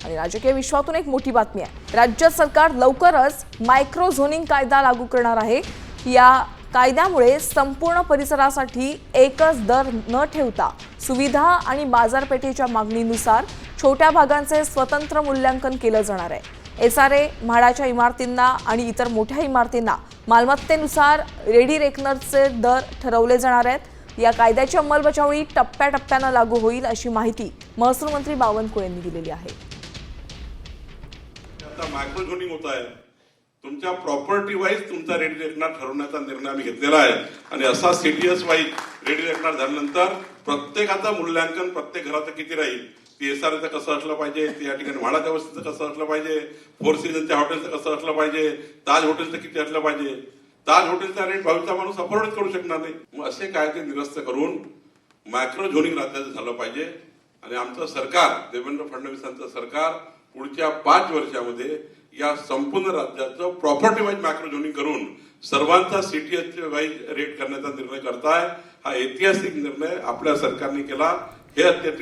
आणि राजकीय विश्वातून एक मोठी बातमी आहे। राज्य सरकार लवकरच मायक्रो झोनिंग कायदा लागू करणार आहे। या कायद्यामुळे संपूर्ण परिसरासाठी एकच दर न ठेवता सुविधा आणि बाजारपेठेच्या मागणीनुसार छोट्या भागांचे स्वतंत्र मूल्यांकन केलं जाणार आहे। एसआरए म्हाडाच्या इमारतींना आणि इतर मोठ्या इमारतींना मालमत्तेनुसार रेडी रेकनरचे दर ठरवले जाणार आहेत। या कायद्याची अंमलबजावणी टप्प्याटप्प्याने लागू होईल अशी माहिती महसूल मंत्री बावनकुळे यांनी दिलेली आहे। आता मायक्रो झोनिंग होत आहे, तुमच्या प्रॉपर्टी वाईज तुमचा रेडी रेकनर ठरवण्याचा निर्णय आम्ही घेतलेला आहे आणि असा सीटीएस वाईज रेडी रेकनर झाल्यानंतर प्रत्येकाचं मूल्यांकन प्रत्येक घराचं किती राहील, एसआरएचं कसं असलं पाहिजे, या ठिकाणी म्हाडाच्या वस्तीचं कसं असलं पाहिजे, फोर सीझनच्या हॉटेलचं कसं असलं पाहिजे, ताज हॉटेलचं किती असलं पाहिजे, ताज हॉटेलचा रेट भावीचा माणूस अफोर्डच करू शकणार नाही। मग असे कायदे निरस्त करून मायक्रो झोनिंग राज्याचं झालं पाहिजे आणि आमचं सरकार, देवेंद्र फडणवीसांचं सरकार पुढच्या 5 वर्षामध्ये या संपूर्ण राज्याचं प्रॉपर्टी वाईज मायक्रो झोनिंग करून सर्वांचा सीटीएस वाईज रेट करण्याचा निर्णय करताय। हा ऐतिहासिक निर्णय आपल्या सरकारने केला। हे अत्यंत